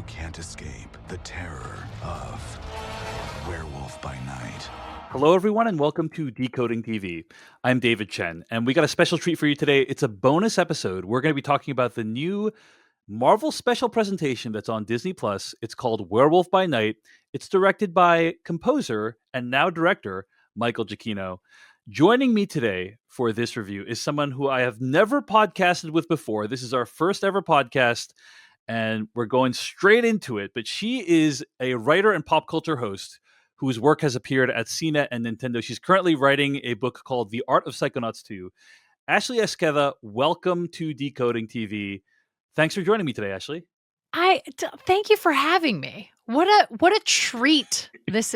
you can't escape the terror of Werewolf by Night. Hello, everyone, and welcome to Decoding TV. I'm David Chen, and we got a special treat for you today. It's a bonus episode. We're going to be talking about the new Marvel special presentation that's on Disney Plus. It's called Werewolf by Night. It's directed by composer and now director Michael Giacchino. Joining me today for this review is someone who I have never podcasted with before. This is our first ever podcast, and we're going straight into it. But she is a writer and pop culture host whose work has appeared at CNET and Nintendo. She's currently writing a book called The Art of Psychonauts 2. Ashley Esqueda, welcome to Decoding TV. Thanks for joining me today, Ashley. Thank you for having me. What a treat this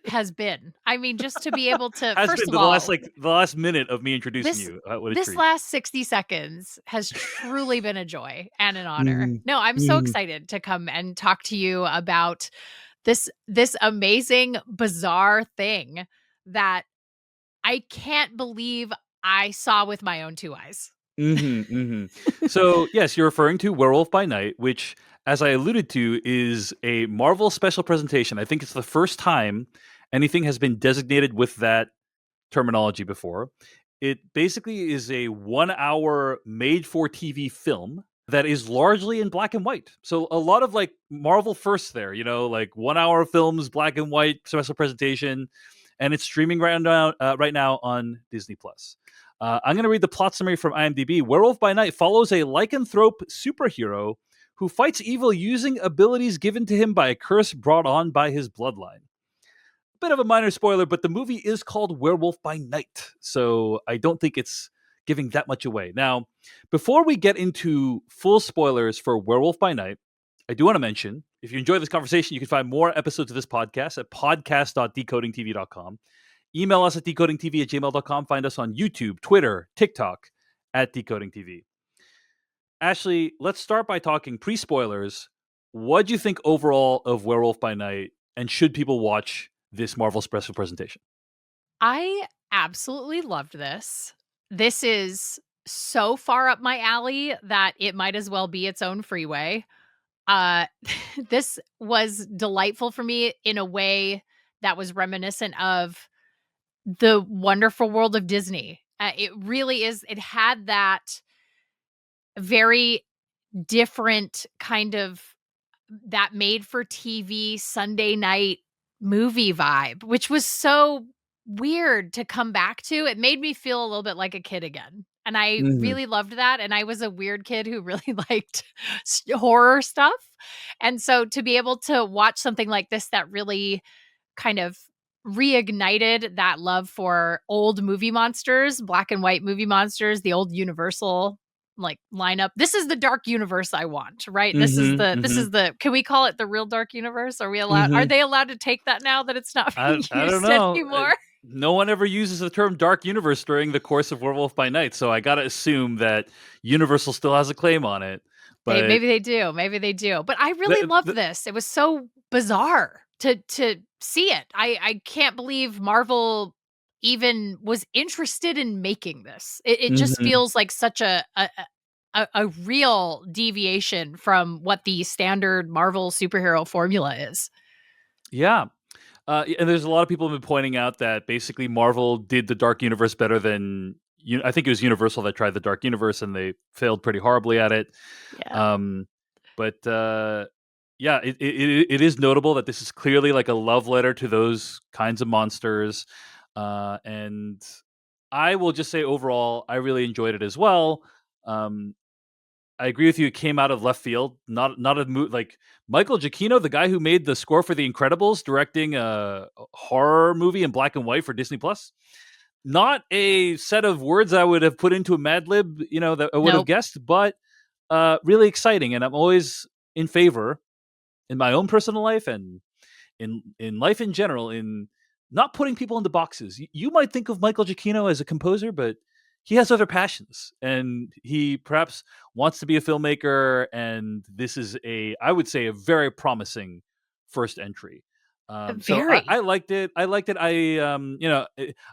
has been. I mean, just to be able to the last minute of me introducing you. What a this treat. last 60 seconds has truly been a joy and an honor. No, I'm so excited to come and talk to you about this amazing, bizarre thing that I can't believe I saw with my own two eyes. So, yes, you're referring to Werewolf by Night, which, as I alluded to, is a Marvel special presentation. I think it's the first time anything has been designated with that terminology before. It basically is a 1-hour made-for-TV film that is largely in black and white. So a lot of like Marvel firsts there, like 1-hour films, black and white special presentation, and it's streaming right now on Disney Plus. I'm going to read the plot summary from IMDb. Werewolf by Night follows a lycanthrope superhero who fights evil using abilities given to him by a curse brought on by his bloodline. A bit of a minor spoiler, but the movie is called Werewolf by Night, so I don't think it's giving that much away. Now, before we get into full spoilers for Werewolf by Night, I do want to mention, if you enjoy this conversation, you can find more episodes of this podcast at podcast.decodingtv.com. Email us at decodingtv@gmail.com. Find us on YouTube, Twitter, TikTok at decodingtv. Ashley, let's start by talking pre-spoilers. What do you think overall of Werewolf by Night, and should people watch this Marvel special presentation? I absolutely loved this. This is so far up my alley that it might as well be its own freeway. This was delightful for me in a way that was reminiscent of the wonderful world of Disney. It really is. It had that very different kind of that made for TV Sunday night movie vibe, which was so weird to come back to. It made me feel a little bit like a kid again. And I really loved that. And I was a weird kid who really liked horror stuff. And so to be able to watch something like this that really kind of reignited that love for old movie monsters, black and white movie monsters, the old Universal like lineup. This is the dark universe I want, right? This is the can we call it the real dark universe? Are we allowed are they allowed to take that now that it's not being used anymore? No one ever uses the term dark universe during the course of Werewolf by Night, so I gotta assume that Universal still has a claim on it. But maybe they do. But I really loved this. It was so bizarre to see it. I can't believe Marvel even was interested in making this. It just feels like such a real deviation from what the standard Marvel superhero formula is. Yeah. And there's a lot of people have been pointing out that basically Marvel did the Dark Universe better than I think it was Universal that tried the Dark Universe and they failed pretty horribly at it. Yeah. It is notable that this is clearly like a love letter to those kinds of monsters. And I will just say overall, I really enjoyed it as well. I agree with you. It came out of left field. Not a like Michael Giacchino, the guy who made the score for The Incredibles, directing a horror movie in black and white for Disney Plus. Not a set of words I would have put into a Mad Lib, that I would have guessed, but really exciting. And I'm always in favor, in my own personal life and in life in general, in not putting people into boxes. You might think of Michael Giacchino as a composer, but he has other passions, and he perhaps wants to be a filmmaker. And this is I would say, a very promising first entry. So I liked it. I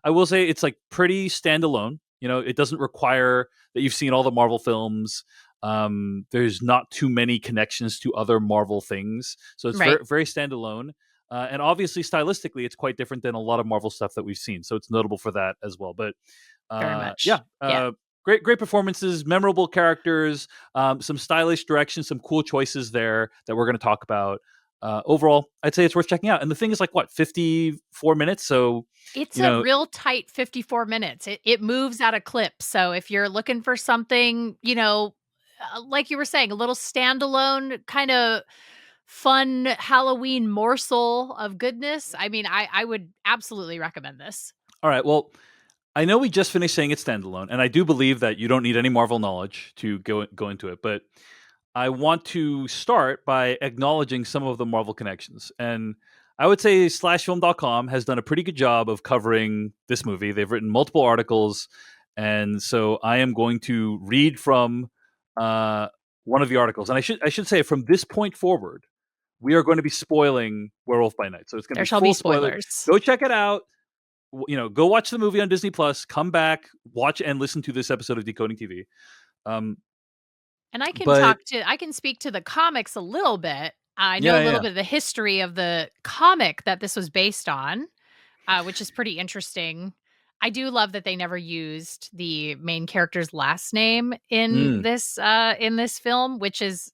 will say it's like pretty standalone. It doesn't require that you've seen all the Marvel films. There's not too many connections to other Marvel things, so it's Right. very very standalone. And obviously, stylistically, it's quite different than a lot of Marvel stuff that we've seen, so it's notable for that as well. But Very yeah, much. Yeah. great performances, memorable characters, some stylish direction, some cool choices there that we're going to talk about. Overall, I'd say it's worth checking out. And the thing is, like, what, 54 minutes? So, It's you a know, real tight 54 minutes. It moves at a clip. So if you're looking for something, like you were saying, a little standalone kind of fun Halloween morsel of goodness, I mean, I would absolutely recommend this. all right. Well, I know we just finished saying it's standalone, and I do believe that you don't need any Marvel knowledge to go into it. But I want to start by acknowledging some of the Marvel connections. And I would say slashfilm.com has done a pretty good job of covering this movie. They've written multiple articles. And so I am going to read from uh, one of the articles. And I should say, from this point forward, we are going to be spoiling Werewolf by Night. So it's going to There be shall be full spoiler. spoilers. Go check it out. Go watch the movie on Disney Plus. Come back, watch and listen to this episode of Decoding TV. Um, And but I can speak to the comics a little bit. I know yeah, a little yeah. bit of the history of the comic that this was based on, which is pretty interesting. I do love that they never used the main character's last name Mm, in this film, which is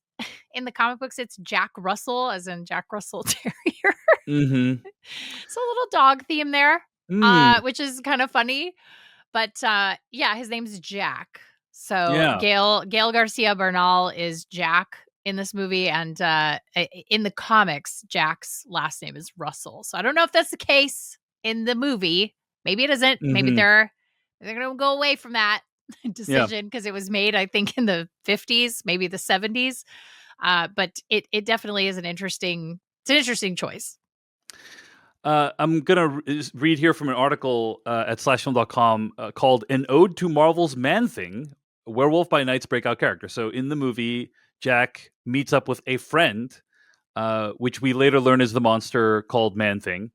in the comic books it's Jack Russell, as in Jack Russell Terrier. mm-hmm. So a little dog theme there, Mm, which is kind of funny. But yeah, his name's Jack. So yeah. Gail Garcia Bernal is Jack in this movie, and in the comics, Jack's last name is Russell. So I don't know if that's the case in the movie. Maybe it isn't. Maybe Mm-hmm. they're gonna go away from that Yeah. decision because it was made, I think, in the 50s, maybe the 70s. But it definitely is it's an interesting choice. I'm going to read here from an article at slashfilm.com called An Ode to Marvel's Man-Thing, Werewolf by Night's breakout character. So in the movie, Jack meets up with a friend, which we later learn is the monster called Man-Thing.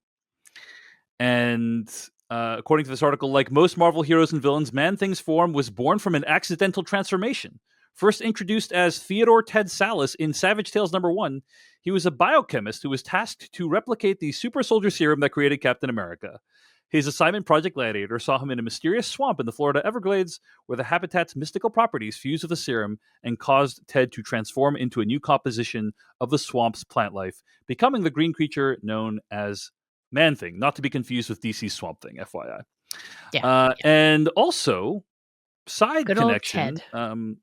And according to this article, like most Marvel heroes and villains, Man-Thing's form was born from an accidental transformation. First introduced as Theodore Ted Sallis in Savage Tales #1, he was a biochemist who was tasked to replicate the super soldier serum that created Captain America. His assignment, Project Gladiator, saw him in a mysterious swamp in the Florida Everglades where the habitat's mystical properties fused with the serum and caused Ted to transform into a new composition of the swamp's plant life, becoming the green creature known as Man-Thing, not to be confused with DC's Swamp Thing, FYI. Yeah, yeah. And also, side Good old connection, Ted.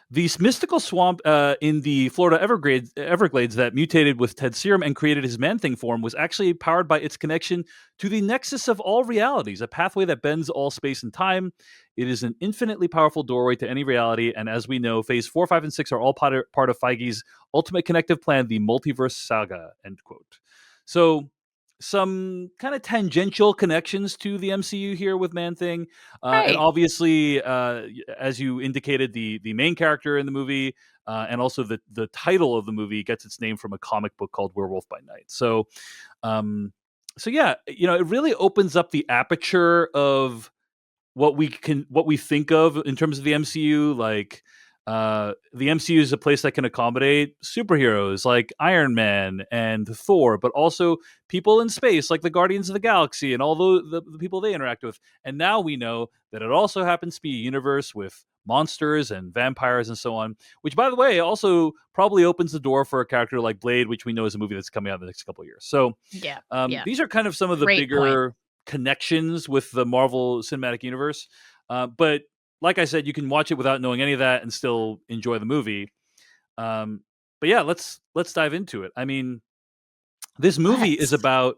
the mystical swamp in the Florida Everglades that mutated with Ted's serum and created his Man-Thing form was actually powered by its connection to the nexus of all realities, a pathway that bends all space and time. It is an infinitely powerful doorway to any reality, and as we know, Phase 4, 5, and 6 are all part of Feige's ultimate connective plan, the Multiverse Saga, end quote. So some kind of tangential connections to the MCU here with Man-Thing. And Right. obviously, as you indicated, the main character in the movie and also the title of the movie gets its name from a comic book called Werewolf by Night. So, yeah, it really opens up the aperture of what we think of in terms of the MCU. Like, the MCU is a place that can accommodate superheroes like Iron Man and Thor, but also people in space like the Guardians of the Galaxy and all the people they interact with. And now we know that it also happens to be a universe with monsters and vampires and so on, which, by the way, also probably opens the door for a character like Blade, which we know is a movie that's coming out in the next couple of years. So Yeah. Yeah. these are kind of some of the Great point. bigger connections with the Marvel Cinematic Universe. But like I said, you can watch it without knowing any of that and still enjoy the movie. But yeah, let's dive into it. I mean, this movie is Let's. about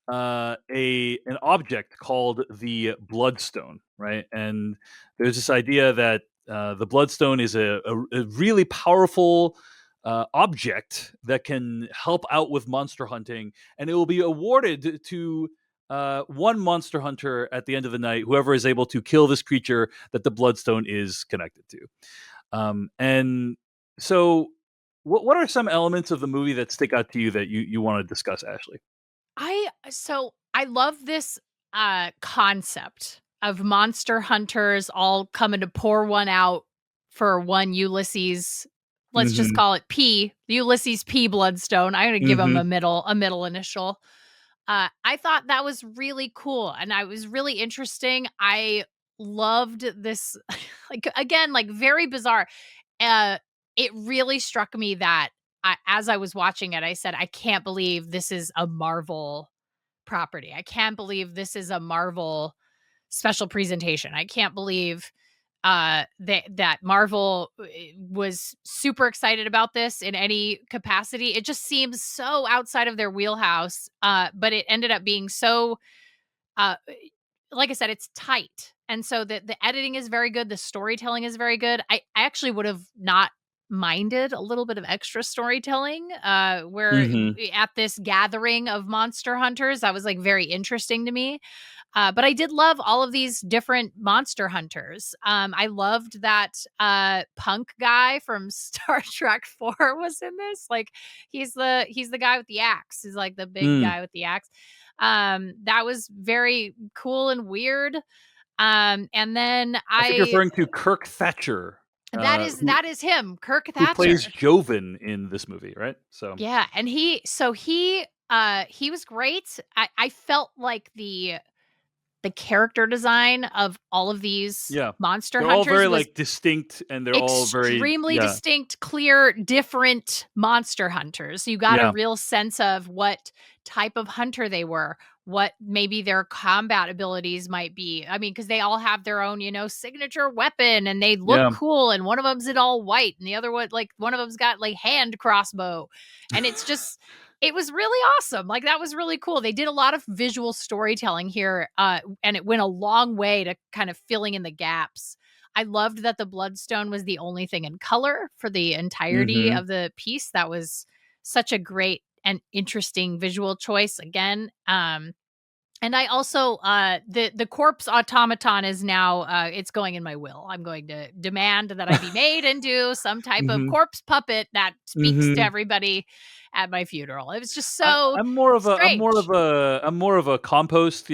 an object called the Bloodstone, right? And there's this idea that the Bloodstone is a really powerful object that can help out with monster hunting, and it will be awarded to one monster hunter at the end of the night, whoever is able to kill this creature that the Bloodstone is connected to. And so, what are some elements of the movie that stick out to you that you want to discuss, Ashley? I love this concept of monster hunters all coming to pour one out for one Ulysses. Let's just Mhm. call it P. Ulysses P. Bloodstone. I'm going to give him a middle initial. I thought that was really cool, and I was really interesting. I loved this, like again, like very bizarre. It really struck me that as I was watching it, I said, I can't believe this is a Marvel property. I can't believe this is a Marvel special presentation. I can't believe that Marvel was super excited about this in any capacity. It just seems so outside of their wheelhouse, but it ended up being so uh like I said, it's tight. And so the editing is very good, the storytelling is very good. I actually would have not minded a little bit of extra storytelling where Mhm. at this gathering of monster hunters. That was like very interesting to me. But I did love all of these different monster hunters. I loved that punk guy from Star Trek 4 was in this. Like he's the guy with the axe. He's like the big Mm. guy with the axe. That was very cool and weird. And then I think you're I referring to Kirk Thatcher, that is who that is him, Kirk who plays Thatcher. Joven in this movie, right? So Yeah, and he was great. I felt like the character design of all of these yeah, monster they're all hunters very, was like, distinct, and they're all very extremely yeah, distinct, clear, different monster hunters. You got a yeah. real sense of what type of hunter they were, what maybe their combat abilities might be. I mean, because they all have their own, signature weapon and they look Yeah. cool. And one of them's in all white, and the other one, like one of them's got like hand crossbow. And it was really awesome. Like that was really cool. They did a lot of visual storytelling here, and it went a long way to kind of filling in the gaps. I loved that the bloodstone was the only thing in color for the entirety Mhm. of the piece. That was such a great and interesting visual choice again. And I also the corpse automaton is now it's going in my will. I'm going to demand that I be made into some type of Mhm. corpse puppet that speaks to Mhm. everybody at my funeral. It was just so I'm more of a strange. compost,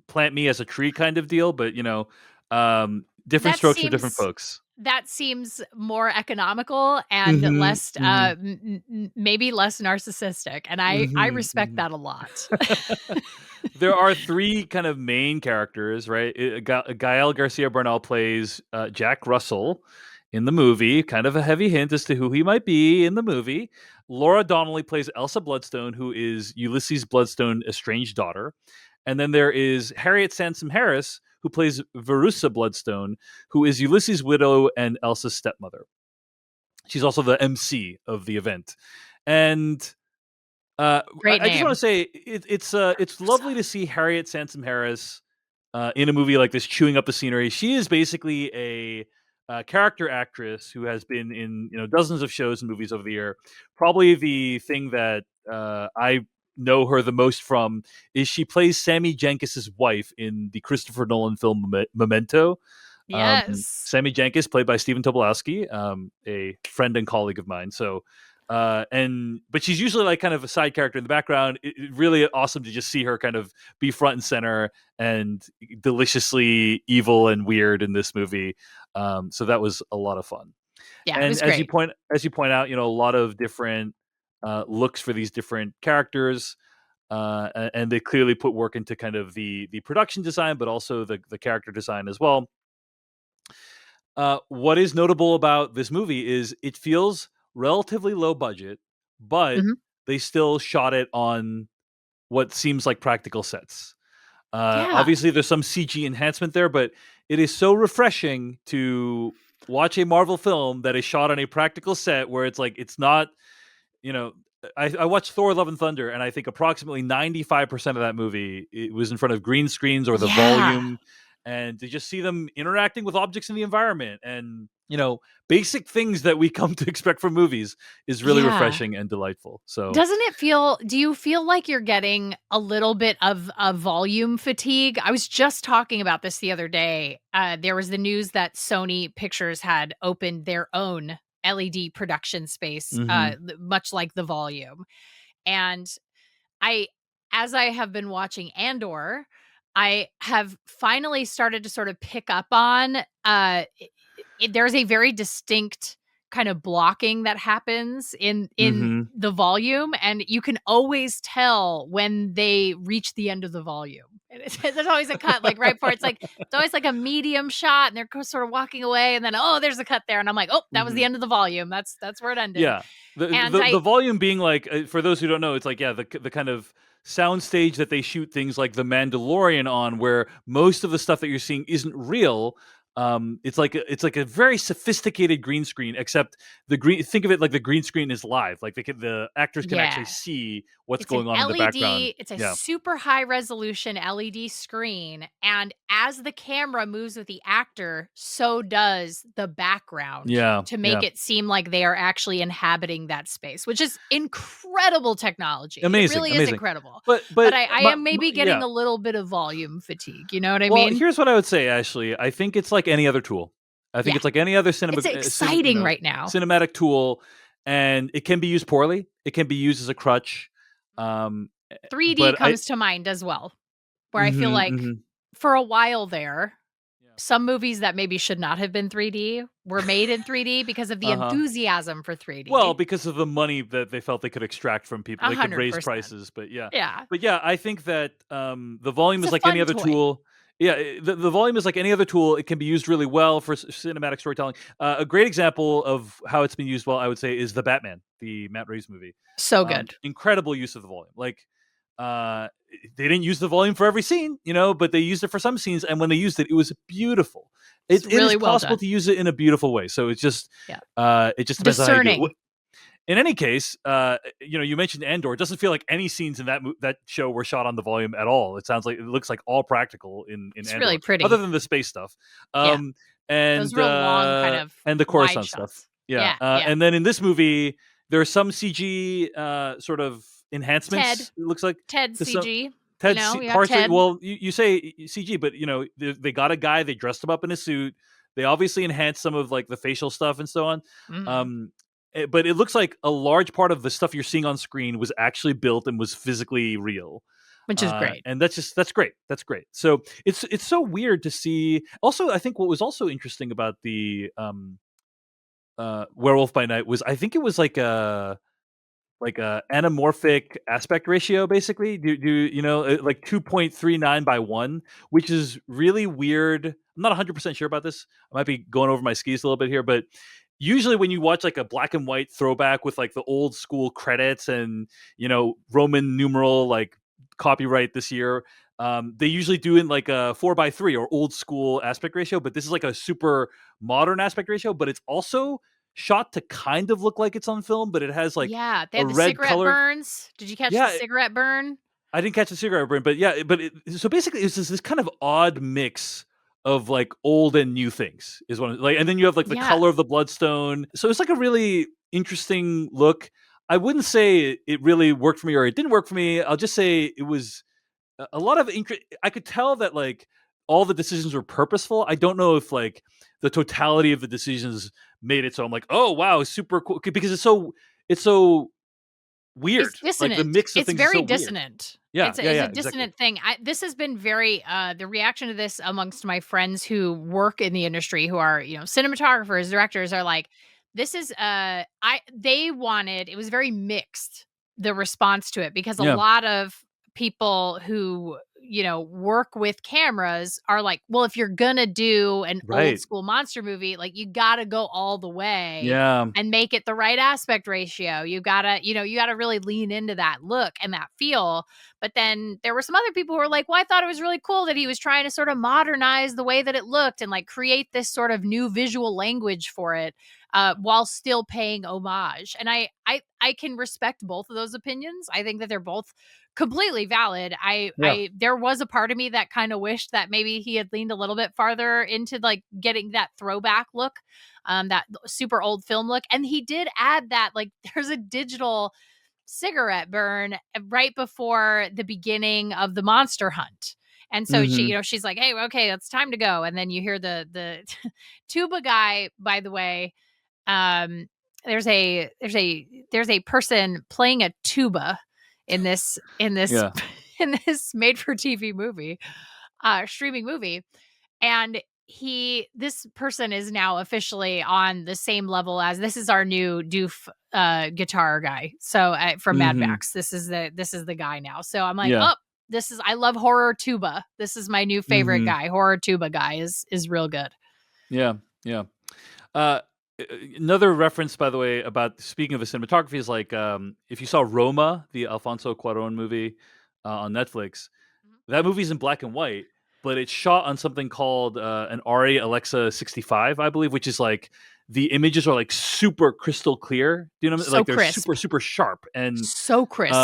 plant me as a tree kind of deal, but, different That strokes for different seems folks. that seems more economical and Mhm. less Mhm. maybe less narcissistic, and I Mhm. respect Mhm. that a lot. There are 3 kind of main characters, right? Gael Garcia Bernal plays, Jack Russell in the movie, kind of a heavy hint as to who he might be in the movie. Laura Donnelly plays Elsa Bloodstone, who is Ulysses Bloodstone estranged daughter. And then there is Harriet Sansom Harris, who plays Verussa Bloodstone, who is Ulysses' widow and Elsa's stepmother. She's also the MC of the event. And Great I just want to name. say it's lovely to see Harriet Sansom Harris in a movie like this, chewing up the scenery. She is basically a character actress who has been in dozens of shows and movies over the year. Probably the thing that I know her the most from is she plays Sammy Jenkins' wife in the Christopher Nolan film Memento. Yes. Sammy Jenkins, played by Stephen Tobolowsky, a friend and colleague of mine. So, but she's usually like kind of a side character in the background. Really awesome to just see her kind of be front and center and deliciously evil and weird in this movie. So that was a lot of fun. Yeah, it And was great. as you point out, a lot of different looks for these different characters. And they clearly put work into kind of the production design, but also the character design as well. What is notable about this movie is it feels relatively low budget, but Mhm. they still shot it on what seems like practical sets. Yeah. Obviously, there's some CG enhancement there, but it is so refreshing to watch a Marvel film that is shot on a practical set where it's like it's not you know, I watched Thor: Love and Thunder, and I think approximately 95% of that movie it was in front of green screens or the Yeah. volume, and to just see them interacting with objects in the environment and basic things that we come to expect from movies is really Yeah. refreshing and delightful. So, Do you feel like you're getting a little bit of a volume fatigue? I was just talking about this the other day. There was the news that Sony Pictures had opened their own LED production space, mhm. much like the volume. And I, as I have been watching Andor, I have finally started to sort of pick up on there's a very distinct kind of blocking that happens in Mhm. the volume, and you can always tell when they reach the end of the volume. And there's always a cut, like right before it's always like a medium shot, and they're sort of walking away, and then there's a cut there, and I'm like, oh, that was the Mhm. end of the volume. That's where it ended. Yeah. The And the the volume being like, for those who don't know, it's like, yeah, the kind of sound stage that they shoot things like The Mandalorian on, where most of the stuff that you're seeing isn't real. It's like a very sophisticated green screen, except think of it like the green screen is live. Like the actors can actually yeah, see what's it's an going on in the background. LED, it's a Yeah. super high resolution LED screen, and as the camera moves with the actor, so does the background Yeah. to Yeah. make it seem like they are actually inhabiting that space, which is incredible technology. It Amazing. really is Amazing. incredible. But But but I am maybe yeah. getting a little bit of volume fatigue, you know what I Well, mean? here's what I would say, Ashley. I think it's like any other tool. I think Yeah, it's like any other it's exciting right now. cinematic tool, and it can be used poorly. It can be used as a crutch. Um, 3D but I comes to mind as well, where I feel mhm, like mhm. for a while there, Yeah. some movies that maybe should not have been 3D were made in 3D because of the Uh-huh. enthusiasm for Well, 3D. because of the money that they felt they could extract from people, they could raise 100%. prices. But yeah, Yeah. I think that the volume It's is a like any fun other toy. tool. Yeah, the volume is like any other tool. It can be used really well for cinematic storytelling. A great example of how it's been used well, I would say, is the Batman, the Matt Reeves movie. So good. Incredible use of the volume. Like, uh, they didn't use the volume for every scene, but they used it for some scenes, and when they used it, it was beautiful. It's It is really well possible done. to use it in a beautiful way. So it's just, Yeah. it just depends on how you do it. Discerning. In any case, you mentioned Andor. It doesn't feel like any scenes in that show were shot on the volume at all. It looks like all practical in It's Andor, really other pretty. than the space stuff, Yeah. um, Those real long kind of and the wide Coruscant stuff. shots. Yeah, Yeah. Yeah. and then in this movie, there are some CG sort of enhancements. Ted. It looks like Ted to some CG. You have partially. Ted. Well, you say CG, but they got a guy. They dressed him up in a suit. They obviously enhanced some of like the facial stuff and so on. Mhm. Um, but it looks like a large part of the stuff you're seeing on screen was actually built and was physically real. Which is great. And that's great. That's great. So it's so weird to see. Also, I think what was also interesting about the Werewolf by Night was, I think it was like a anamorphic aspect ratio, basically. Like 2.39 by 1, which is really weird. I'm not 100% sure about this. I might be going over my skis a little bit here, but usually when you watch like a black and white throwback with like the old school credits and Roman numeral like copyright this year, they usually do in like a 4:3 or old school aspect ratio, but this is like a super modern aspect ratio, but it's also shot to kind of look like it's on film, but it has like Yeah. They a had the red cigarette color. burns. Did you catch the Yeah, cigarette burn? I didn't catch the cigarette burn, but yeah, so basically it's this kind of odd mix of like old and new things is one like, and then you have like the Yeah. color of the bloodstone. So it's like a really interesting look. I wouldn't say it really worked for me or it didn't work for me. I'll just say it was a lot of I could tell that like all the decisions were purposeful. I don't know if like the totality of the decisions made it so I'm like, oh wow, super cool, because it's so weird. It's Like the dissonant. mix of It's things is very so weird. dissonant. Yeah, It's yeah, a yeah, exactly. dissonant thing. This has been very the reaction to this amongst my friends who work in the industry, who are, cinematographers, directors, are like, this is they wanted, it was very mixed, the response to it, because a Yeah, lot of people who, work with cameras are like, well, if you're gonna do an old right. school monster movie, like, you gotta go all the way Yeah, and make it the right aspect ratio. You gotta really lean into that look and that feel. But then there were some other people who were like, well, I thought it was really cool that he was trying to sort of modernize the way that it looked and like create this sort of new visual language for it, while still paying homage. And I can respect both of those opinions. I think that they're both completely valid. yeah, There was a part of me that kind of wished that maybe he had leaned a little bit farther into like getting that throwback look, that super old film look. And he did add that, like, there's a digital cigarette burn right before the beginning of the monster hunt. And so she, mhm, she's like, hey, okay, it's time to go. And then you hear the tuba guy, by the way. Um, there's a person playing a tuba in this yeah, in this made for TV movie, streaming movie. And this person is now officially on the same level as, this is our new doof guitar guy. So from Mad Mhm. Max, this is the guy now. So I'm like, Yeah. oh, I love horror tuba. This is my new favorite Mhm. guy. Horror tuba guy is real good. Yeah. Yeah. Uh, Another reference, by the way, about speaking of the cinematography is like if you saw Roma, the Alfonso Cuarón movie on Netflix, that movie's in black and white, but it's shot on something called an ARRI Alexa 65, I believe, which is like the images are like super crystal clear. Do you know what I mean? So Like they're crisp. super super sharp and So crisp.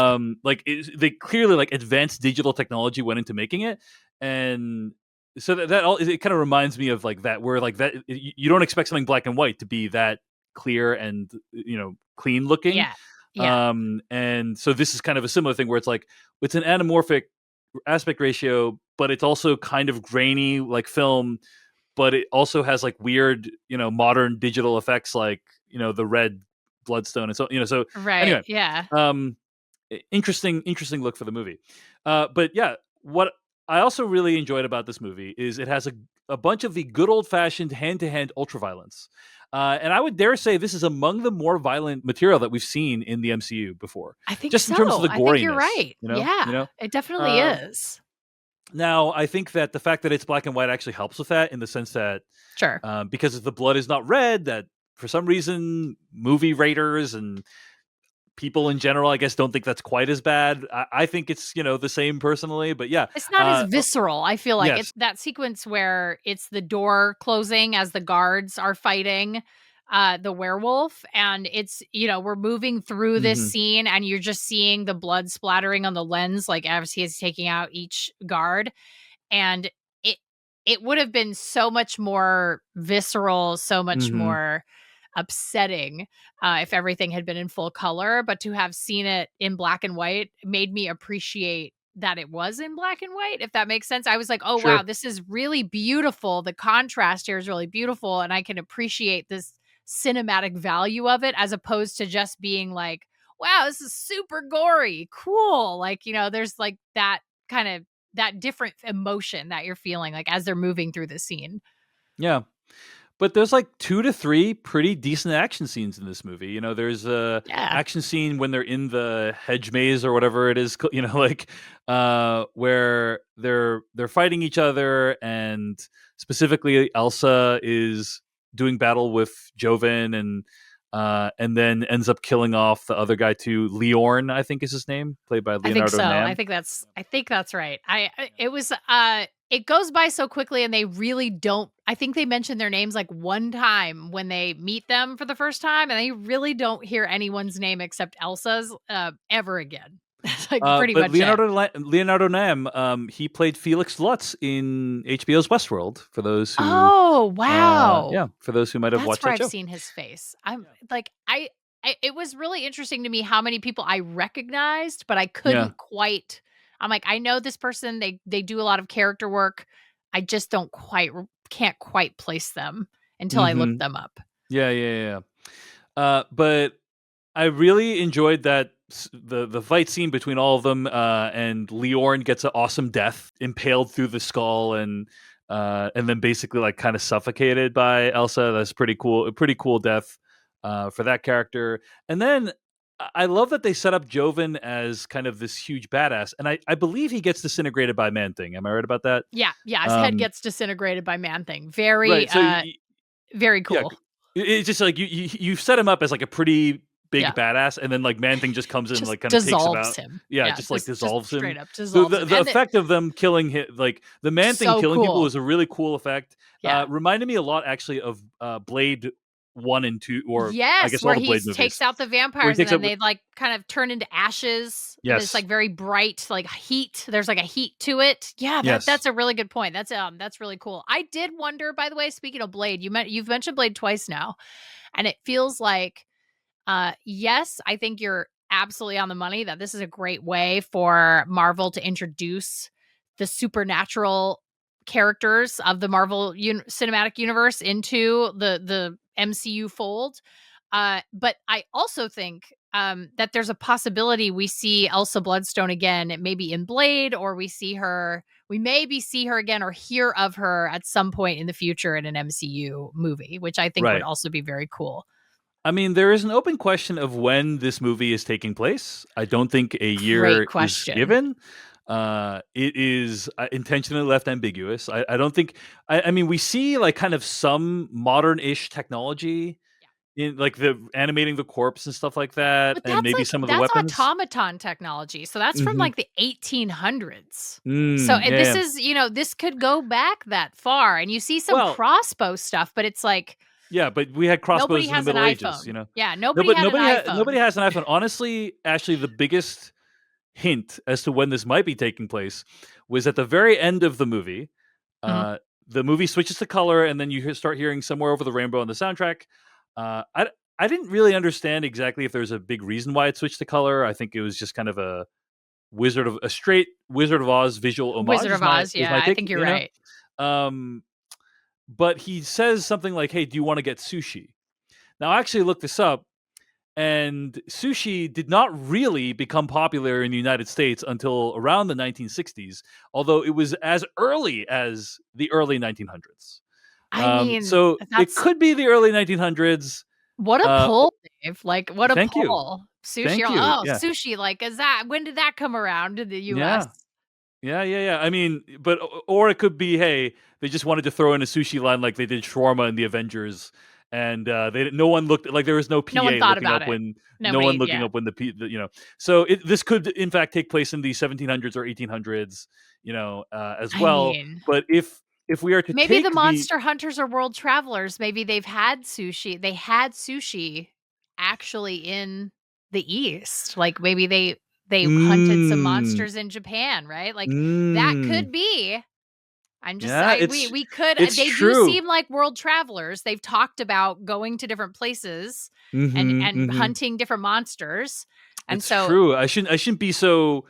they clearly like advanced digital technology went into making it, and so that all it kind of reminds me of like that where like that you don't expect something black and white to be that clear and clean looking. Yeah. Yeah. And so this is kind of a similar thing where it's like it's an anamorphic aspect ratio, but it's also kind of grainy like film, but it also has like weird modern digital effects like the red bloodstone and so Right. anyway. Yeah. um interesting look for the movie. But yeah, what I also really enjoyed about this movie is it has a bunch of the good old fashioned hand to hand ultraviolence. And I would dare say this is among the more violent material that we've seen in the MCU before, I think just in terms of so. the I think you're goriness. right. Yeah. It definitely Um, is. Now, I think that the fact that it's black and white actually helps with that in the sense that Sure. because the blood is not red, that for some reason movie raters and people in general, I guess, don't think that's quite as bad. I think it's the same personally, but yeah. It's not as visceral. I feel like Yes. it's that sequence where it's the door closing as the guards are fighting the werewolf, and it's we're moving through this Hmm. scene and you're just seeing the blood splattering on the lens like as he is taking out each guard, and it it would have been so much more visceral, so much Hmm. more upsetting if everything had been in full color, but to have seen it in black and white made me appreciate that it was in black and white, if that makes sense. I was like, oh wow, Sure. this is really beautiful. The contrast here is really beautiful, and I can appreciate this cinematic value of it as opposed to just being like, wow, this is super gory, cool. Like, there's like that kind of that different emotion that you're feeling like as they're moving through the scene. Yeah. But there's like 2 to 3 pretty decent action scenes in this movie. There's a Yeah. action scene when they're in the hedge maze or whatever it is, like where they're fighting each other, and specifically Elsa is doing battle with Joven, and then ends up killing off the other guy too. Leorn, I think is his name, played by I think Leonardo so. Nam. I think that's right. It was it goes by so quickly, and they really don't, I think they mentioned their names like one time when they meet them for the first time, and they really don't hear anyone's name except Elsa's ever again. That's like pretty But much it. Leonardo Nam, he played Felix Lutz in HBO's Westworld. For those who, Oh, wow. yeah, for those who might have That's watched where that I've show. seen his face. I'm like, it was really interesting to me how many people I recognized, but I Yeah. couldn't quite. I'm like, I know this person. They do a lot of character work. I just can't quite place them until I look Hmm. them up. Yeah, yeah, yeah. But I really enjoyed that the fight scene between all of them, and Leorn gets an awesome death, impaled through the skull, and then basically like kind of suffocated by Elsa. That's pretty cool. A pretty cool death for that character. And then I love that they set up Joven as kind of this huge badass, and I believe he gets disintegrated by Man Thing. Am I right about that? Yeah, yeah. His head Um, gets disintegrated by Man Thing. right. So Very yeah, cool. it's just like you set him up as like a pretty big Yeah, badass, and then like Man Thing just comes in and just like kind of takes him dissolves out. him. Yeah, Yeah, just like just dissolves him. straight up So dissolves the him, the and effect of them killing him, like the Man Thing so killing people, cool. was a really cool effect. Yeah. Reminded me a lot actually of Blade 1 and 2, or I Yes, guess all where the he Blade takes movies, out the where he vampires and takes then up. they like kind of turn into ashes and it's Yes, like very bright, like heat. There's like a heat to it. Yeah, yes. that's a really good point. That's really cool. I did wonder, by the way, speaking of Blade, you've mentioned Blade twice now, and it feels like yes, I think you're absolutely on the money that this is a great way for Marvel to introduce the supernatural characters of the Marvel cinematic universe into the MCU fold. But I also think that there's a possibility we see Elsa Bloodstone again, maybe in Blade, or we maybe see her again or hear of her at some point in the future in an MCU movie, which I think would Right. also be very cool. I mean, there is an open question of when this movie is taking place. I don't think a Great year is question. given. It is intentionally left ambiguous. I don't think. I mean, we see like kind of some modern-ish technology in like the animating the corpse and stuff like that, But and maybe some of the that's weapons. automaton technology. So that's from Hmm. like the 1800s. So and this Yeah. is, this could go back that far. And you see some Well, crossbow stuff, but it's like yeah, but we had nobody crossbows in the has an Middle Ages, iPhone. you know. Yeah, No, nobody but had an nobody iPhone. has an iPhone. Honestly, actually, the biggest hint as to when this might be taking place was at the very end of the movie. Mhm. Uh, the movie switches to color, and then you start hearing "Somewhere Over the Rainbow" on the soundtrack. I didn't really understand exactly if there's a big reason why it switched to color. I think it was just kind of a straight Wizard of Oz visual homage. Wizard of Oz. Is Yeah, my I take. think you're right. Um, but he says something like, "Hey, do you want to get sushi?" Now, I actually looked this up, and sushi did not really become popular in the United States until around the 1960s, although it was as early as the early 1900s. I mean, So it that's could be the early 1900s. what a Uh, pull, Dave. Like, what a Thank you. pull. Sushi. Thank You're you. like, oh, Yeah. sushi. Like, when did that come around to the US? Yeah. Yeah. I mean, but or it could be, hey, they just wanted to throw in a sushi line like they did shawarma in the Avengers, and no one looked like there was no No one PA thought looking about up it. when no one Nobody, looking yeah. up when So this could in fact take place in the 1700s or 1800s, as I well. mean, But if we are to maybe the take the monster hunters are world travelers. Maybe they've had sushi. They had sushi actually in the East. Like maybe they hunted some mm, monsters in Japan, right? Like that mm, could be. I'm just yeah, we could it's they do true. seem like world travelers. They've talked about going to different places and Hmm, and hmm. hunting different monsters. And It's so true. I shouldn't be so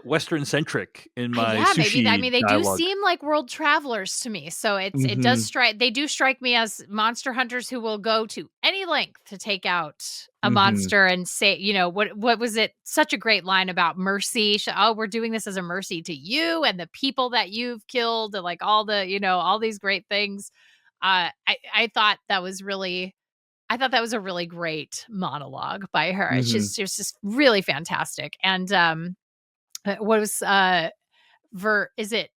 Western centric in my yeah, maybe I sushi mean they do dialogue. seem like world travelers to me. So it does Hmm, strike they do strike me as monster hunters who will go to any length to take out a hmm. monster and say, what was it? Such a great line about mercy. Oh, we're doing this as a mercy to you and the people that you've killed, and like all the, all these great things. I thought that was really I thought that was a really great monologue by her. Hmm. It's just really fantastic. And what was is it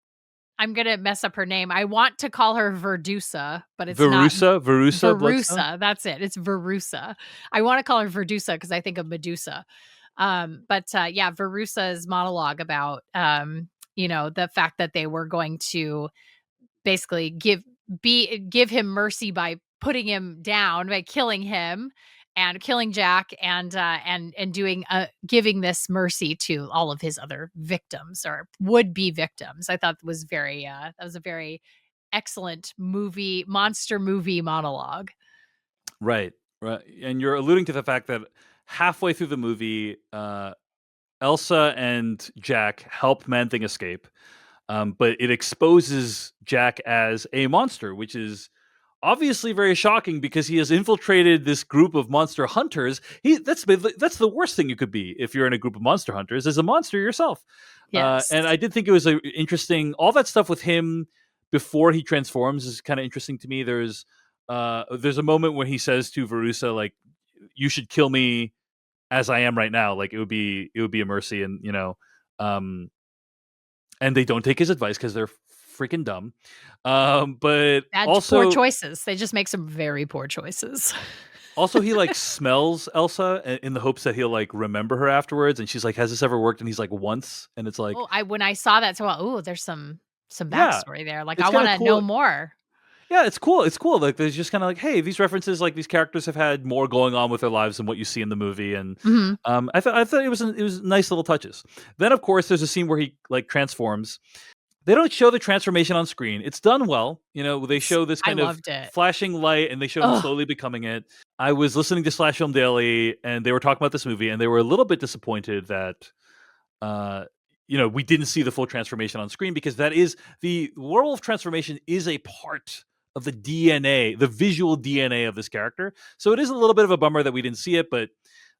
I'm gonna mess up her name. I want to call her Verdusa, but it's not Verusa Bloodstone. Verusa. That's it. It's Verusa. I want to call her Verdusa because I think of Medusa. But yeah, Verusa's monologue about the fact that they were going to basically give him mercy by putting him down, by killing him and killing Jack, and doing giving this mercy to all of his other victims or would be victims. I thought was very that was a very excellent monster movie monologue. Right, right. And you're alluding to the fact that halfway through the movie, Elsa and Jack help Man Thing escape, but it exposes Jack as a monster, which is obviously very shocking because he has infiltrated this group of monster hunters. That's the worst thing you could be if you're in a group of monster hunters, is a monster yourself. Yes. And I did think it was interesting. All that stuff with him before he transforms is kind of interesting to me. There's a moment where he says to Verusa, like, "You should kill me as I am right now. Like it would be a mercy." And um, and they don't take his advice because they're freaking dumb. But Bad poor also choices. They just make some very poor choices. Also, he like smells Elsa in the hopes that he'll like remember her afterwards. And she's like, "Has this ever worked?" And he's like, "Once." And it's like, Oh, I when I saw that, so oh, there's some yeah, backstory there. Like I it's kind want of to know cool. more. Yeah, it's cool. It's cool. Like there's just kind of like, hey, these references, like these characters have had more going on with their lives than what you see in the movie. And Mhm. I thought it was nice little touches. Then of course there's a scene where he like transforms. They don't show the transformation on screen. It's done well. They show this I kind of loved it. flashing light and they show him Oh, slowly becoming it. I was listening to Slash Film Daily and they were talking about this movie and they were a little bit disappointed that uh we didn't see the full transformation on screen because that is the werewolf transformation is a part of the DNA, the visual DNA of this character. So it is a little bit of a bummer that we didn't see it, but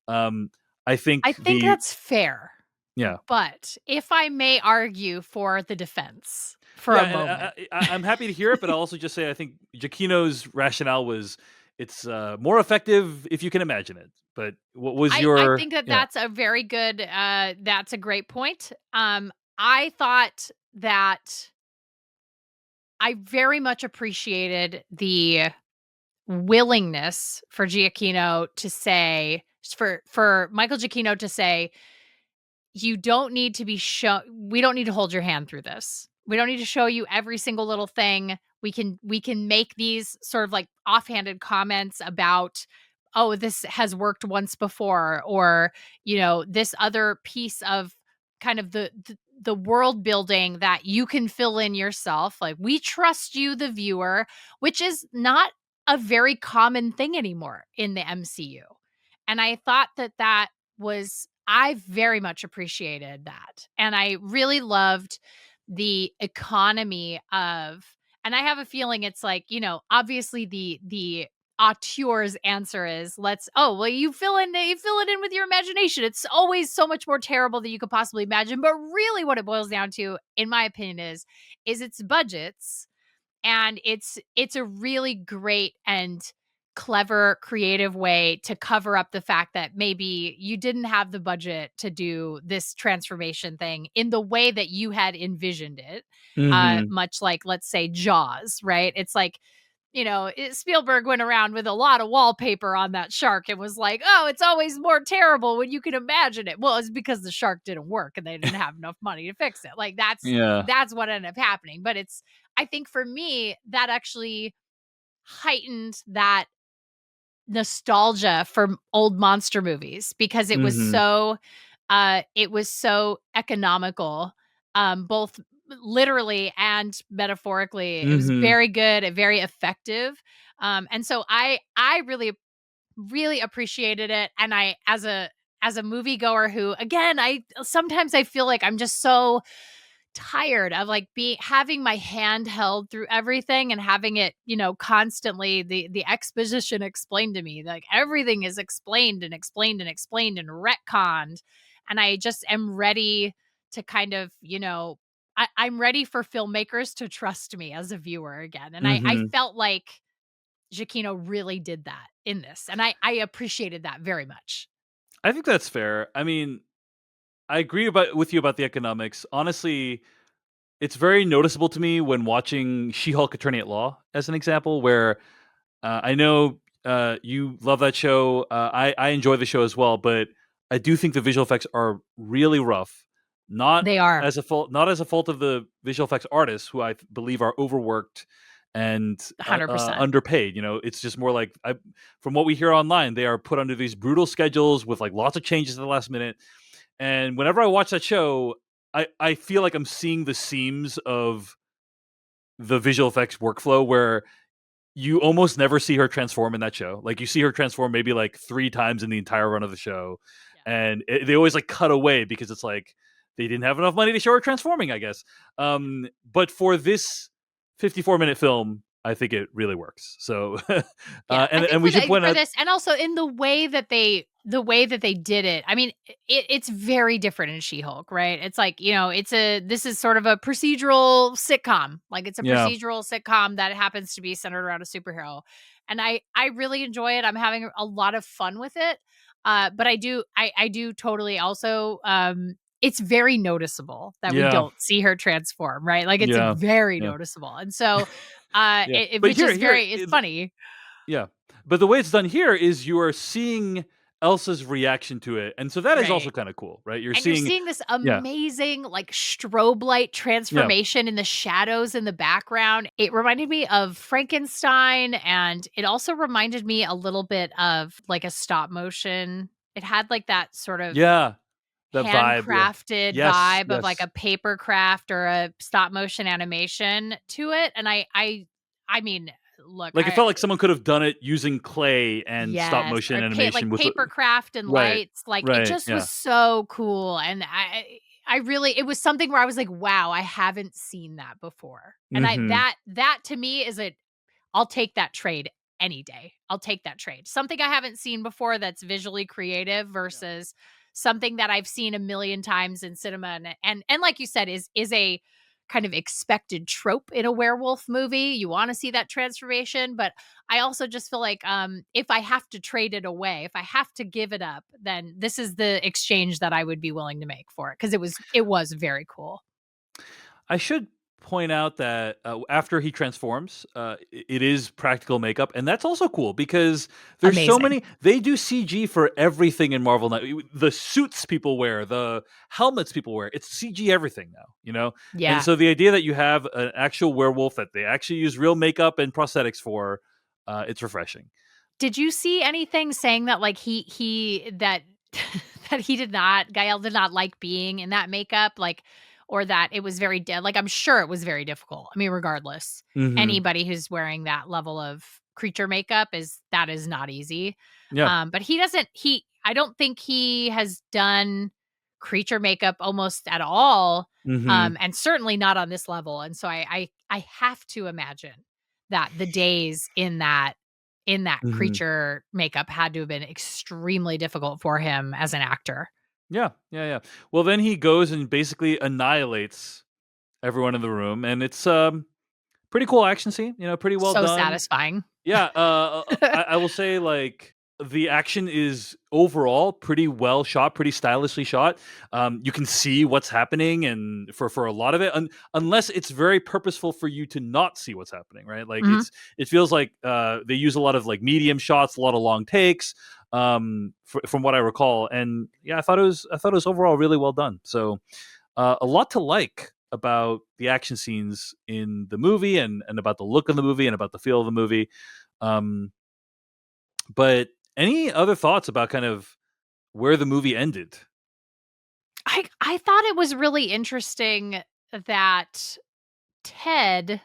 I think I think that's fair. yeah. But if I may argue for the defense for Yeah, a and moment. I'm happy to hear it, but I'll also just say I think Giacchino's rationale was it's more effective if you can imagine it. But what was I your think that yeah? that's a very good that's a great point. I thought that I very much appreciated the willingness for Giacchino to say for Michael Giacchino to say, you don't need to be we don't need to hold your hand through this. We don't need to show you every single little thing. We can make these sort of like offhanded comments about, oh, this has worked once before, or this other piece of kind of the world building that you can fill in yourself. Like, we trust you, the viewer, which is not a very common thing anymore in the MCU. And I thought that I very much appreciated that. And I really loved the economy of, and I have a feeling it's like, obviously the auteur's answer is, you fill it in with your imagination. It's always so much more terrible than you could possibly imagine. But really what it boils down to, in my opinion, is its budgets. And it's a really great and clever, creative way to cover up the fact that maybe you didn't have the budget to do this transformation thing in the way that you had envisioned it. Hmm. Much like, let's say, Jaws, right? It's like, Spielberg went around with a lot of wallpaper on that shark and was like, oh, it's always more terrible when you can imagine it. Well, it's because the shark didn't work and they didn't have enough money to fix it. Like, Yeah. that's what ended up happening. But I think for me, that actually heightened that nostalgia for old monster movies, because Hmm. it was so economical, both literally and metaphorically. It was Hmm. very good and very effective. And so I really appreciated it. And I, as a moviegoer who, again, I feel like I'm just so tired of like having my hand held through everything and having it, constantly the exposition explained to me. Like, everything is explained and explained and explained and retconned. And I just am ready to kind of, I'm ready for filmmakers to trust me as a viewer again. And I Hmm. felt like Giacchino really did that in this. And I appreciated that very much. I think that's fair. I mean, I agree with you about the economics. Honestly, it's very noticeable to me when watching She-Hulk Attorney at Law as an example, where I know you love that show. I enjoy the show as well, but I do think the visual effects are really rough. Not They are not as a fault of the visual effects artists, who I believe are overworked and 100%. underpaid. It's just more like, from what we hear online, they are put under these brutal schedules with like lots of changes at the last minute. And whenever I watch that show, I feel like I'm seeing the seams of the visual effects workflow, where you almost never see her transform in that show. Like, you see her transform maybe like 3 times in the entire run of the show, Yeah. and they always like cut away because it's like they didn't have enough money to show her transforming, I guess. But for this 54-minute film, I think it really works. So, Yeah, I think and we should point for out, this, and also in the way that they did it. I mean, it's very different in She-Hulk, right? It's like, this is sort of a procedural sitcom. Like, it's a yeah, procedural sitcom that happens to be centered around a superhero. And I really enjoy it. I'm having a lot of fun with it. But I do totally also, it's very noticeable that we yeah, don't see her transform, right? Like, it's yeah, very yeah, noticeable. And so yeah. But which is it's funny. yeah, but the way it's done here is you are seeing Elsa's reaction to it, and so that is also Right. kind of cool, right? You're And you're seeing, seeing this yeah, amazing, like, strobe light yeah, transformation in the shadows in the background. It reminded me of Frankenstein, and it also reminded me a little bit of, like, a stop motion. It had, like, that sort of yeah, the vibe, yeah, handcrafted yes, vibe of, like, yes. a paper craft or a stop motion animation to it. And I mean, look, Like, it felt like someone could have done it using clay and stop yes, motion or animation like with paper craft and right, lights. Like, it right, just was yeah, so cool. And I really, it was something where I was like, wow, I haven't seen that before. And mhm. that to me is I'll take that trade any day. I'll take that trade. Something I haven't seen before that's visually creative versus something that I've seen a million times in cinema and like you said is a kind of expected trope in a werewolf movie. You want to see that transformation, but I also just feel like if I have to trade it away, if I have to give it up, then this is the exchange that I would be willing to make for it because it was very cool. I should point out that after he transforms, it is practical makeup, and that's also cool because there's so Amazing. many. They do CG for everything in Marvel now. The suits people wear, the helmets people wear, it's CG everything now. You know, Yeah. and so the idea that you have an actual werewolf that they actually use real makeup and prosthetics for, it's refreshing. Did you see anything saying that like he that that he did not Gael did not like being in that makeup like or that it was very like I'm sure it was very difficult. I mean regardless. Mhm. Anybody who's wearing that level of creature makeup is not easy. Yeah. But I don't think he has done creature makeup almost at all. Mhm. And certainly not on this level. And so I have to imagine that the days in that Mhm. creature makeup had to have been extremely difficult for him as an actor. Yeah. Yeah. Yeah. Well, then he goes and basically annihilates everyone in the room, and it's pretty cool action scene. You know, pretty well So done. satisfying. Yeah, I will say like the action is overall pretty well shot, pretty stylishly shot. You can see what's happening, and for a lot of it, unless it's very purposeful for you to not see what's happening, right? Like Mhm. it feels like they use a lot of like medium shots, a lot of long takes, from what I recall. And yeah, I thought it was overall really well done. So a lot to like about the action scenes in the movie and about the look of the movie and about the feel of the movie. Um, but any other thoughts about kind of where the movie ended? I thought it was really interesting that Ted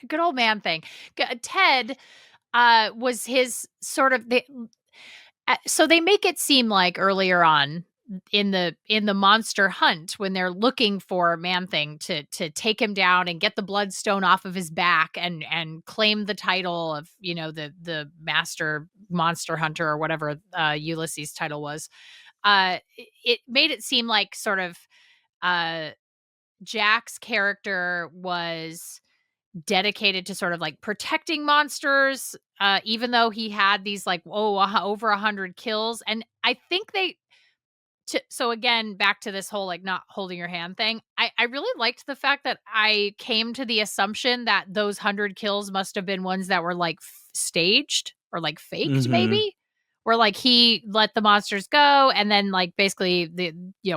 good old man thing. Ted was his sort of so they make it seem like earlier on in the monster hunt when they're looking for Man Thing to take him down and get the bloodstone off of his back and claim the title of the master monster hunter or whatever Ulysses' title was. It made it seem like sort of uh Jack's character was dedicated to sort of like protecting monsters, even though he had these like over 100 kills. And I think so again, back to this whole like not holding your hand thing. I really liked the fact that I came to the assumption that those 100 kills must have been ones that were like staged or like faked, Mm-hmm. maybe. Where like he let the monsters go and then like basically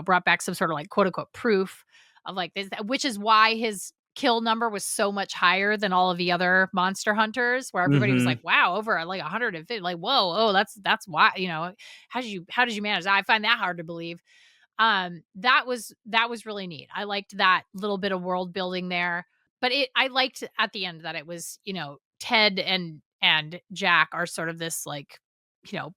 brought back some sort of like quote unquote proof of like this, which is why his kill number was so much higher than all of the other monster hunters, where everybody was Mm-hmm. like, wow, over like 150, like, whoa, oh, that's why, how did you manage that? I find that hard to believe. That was really neat. I liked that little bit of world building there. But I liked at the end that it was, Ted and Jack are sort of this like,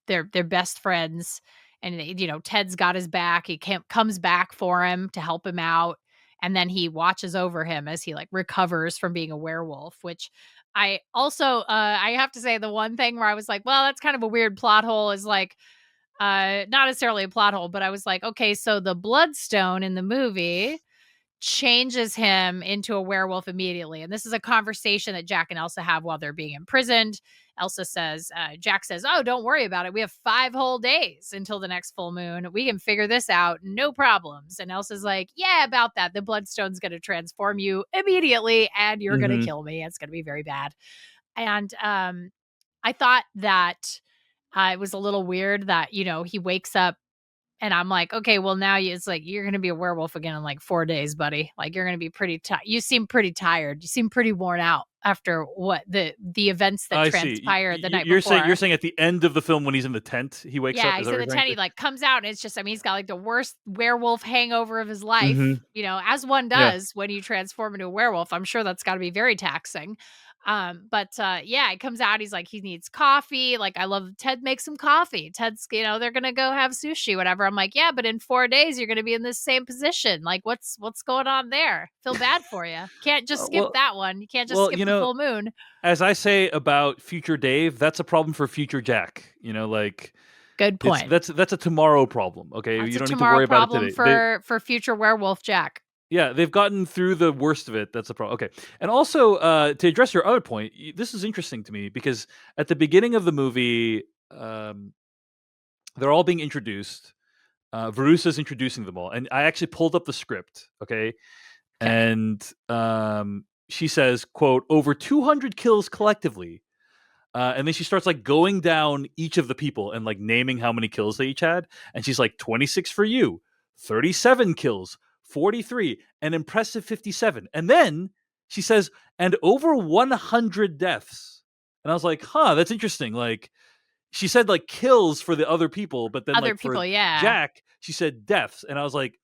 they're best friends, and Ted's got his back. He comes back for him to help him out, and then he watches over him as he like recovers from being a werewolf, which I also I have to say the one thing where I was like, well, that's kind of a weird plot hole is like not necessarily a plot hole, but I was like, okay, so the bloodstone in the movie changes him into a werewolf immediately. And this is a conversation that Jack and Elsa have while they're being imprisoned. Elsa says, Jack says, oh, don't worry about it. We have 5 whole days until the next full moon. We can figure this out. No problems. And Elsa's like, yeah, about that. The bloodstone's going to transform you immediately and you're going to Mm-hmm. kill me. It's going to be very bad. And I thought that it was a little weird that, he wakes up and I'm like, okay, well now it's like, you're going to be a werewolf again in like 4 days, buddy. Like you're going to be pretty tired. You seem pretty tired. You seem pretty worn out after what the events that I see. transpired the night You're before. saying at the end of the film when he's in the tent, he wakes up. Yeah, Is he's that in what the you're saying? tent. He like comes out and it's just, I mean, he's got like the worst werewolf hangover of his life, Mm-hmm. as one Yeah. does when you transform into a werewolf. I'm sure that's got to be very taxing. Yeah, it comes out. He's like, he needs coffee. Like, I love Ted makes some coffee. Ted's, they're gonna go have sushi, whatever. I'm like, yeah, but in 4 days you're gonna be in this same position. Like, what's going on there? Feel bad for you. Can't just skip Well, that one. You can't just well, skip the full moon. as I say about future Dave, that's a problem for future Jack. Like Good point. that's a tomorrow problem. Okay, That's you a don't need to tomorrow worry about it problem today. for future werewolf Jack. Yeah, they've gotten through the worst of it. That's a problem. Okay. And also, to address your other point, this is interesting to me because at the beginning of the movie, they're all being introduced. Verusa's introducing them all. And I actually pulled up the script. Okay. Okay. And she says, quote, over 200 kills collectively. And then she starts like going down each of the people and like naming how many kills they each had. And she's like, 26 for you, 37 kills, 43, an impressive 57. And then she says, and over 100 deaths. And I was like, that's interesting. Like, she said like kills for the other people, but then Other like for people, yeah. Jack, she said deaths. And I was like,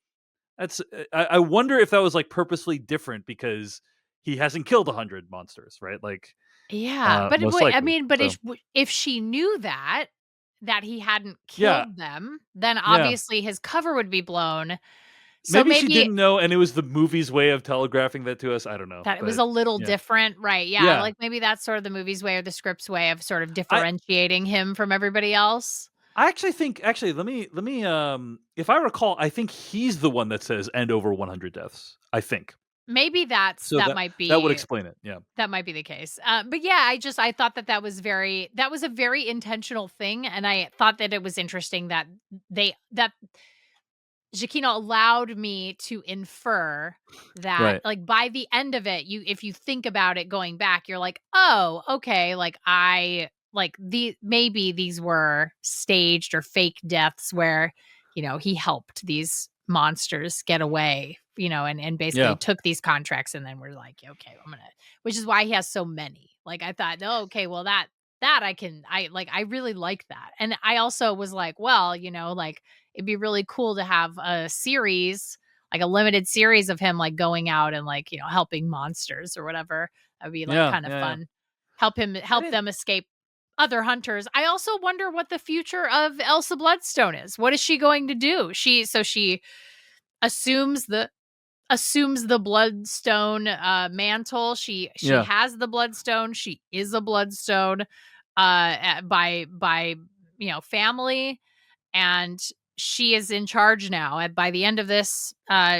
I wonder if that was like purposely different because he hasn't killed 100 monsters, right? Like, Yeah, but most I likely. mean, but So, if she knew that he hadn't yeah, killed them, then yeah. obviously his cover would be blown. So Maybe she maybe didn't know, and it was the movie's way of telegraphing that to us. I don't know, that it was but a little yeah, different, right? Yeah, yeah. like maybe that's sort of the movie's way or the script's way of sort of I differentiating him from everybody else. I actually think let me if I recall, I think he's the one that says "and over 100 deaths." I think Maybe so that would that explain it. Yeah, might be the case. But yeah, I thought that was a very intentional thing, and I thought that it was interesting that that Giacchino allowed me to infer that, right. like, by the end of it, if you think about it going back, you're like, "Oh, okay, like, maybe these were staged or fake deaths where, he helped these monsters get away, and basically Yeah, took these contracts, and then we're like, okay, which is why he has so many." Like, I thought, "Oh, okay, well, I really like that." And I also was like, well, like, it'd be really cool to have a series, like a limited series of him like going out and like, helping monsters or whatever. That'd be like yeah, kind of yeah, yeah. fun. I Help didn't. them escape other hunters. I also wonder what the future of Elsa Bloodstone is. What is she going to do? She assumes the bloodstone mantle. She Yeah. has the bloodstone. She is a bloodstone by family, and she is in charge now. And by the end of this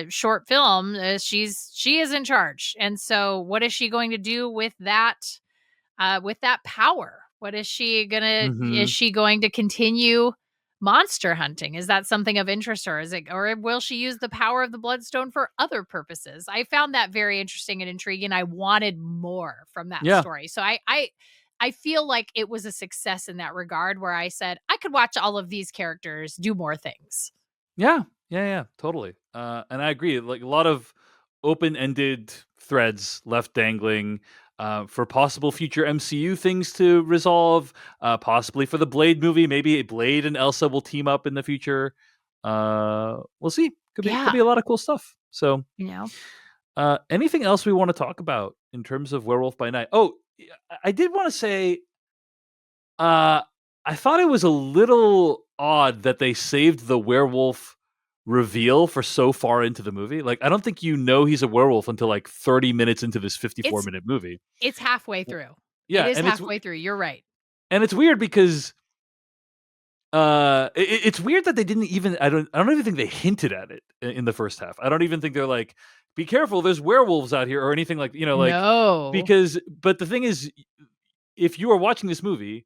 short film, she is in charge. And so, what is she going to do with that power? What is she gonna? Is Hmm. she going to continue monster hunting? Is that something of interest, or will she use the power of the bloodstone for other purposes? I found that very interesting and intriguing. I wanted more from that Yeah. story, so I feel like it was a success in that regard, where I said I could watch all of these characters do more things. Yeah. Yeah. Yeah. Totally. And I agree. Like a lot of open-ended threads left dangling for possible future MCU things to resolve. Possibly for the Blade movie, maybe Blade and Elsa will team up in the future. We'll see. Could Yeah, be a lot of cool stuff. So, you know. anything else we want to talk about in terms of Werewolf by Night? Oh, I did want to say uh, I thought it was a little odd that they saved the werewolf reveal for so far into the movie. Like, I don't think you know he's a werewolf until like 30 minutes into this 54 It's minute movie. it's halfway W- through. It Yeah, is halfway through. You're right. and it's weird because it's weird that they didn't even I don't even think they hinted at it in the first half. I don't even think they're like, be careful, there's werewolves out here or anything like, like, No. because but the thing is, if you are watching this movie,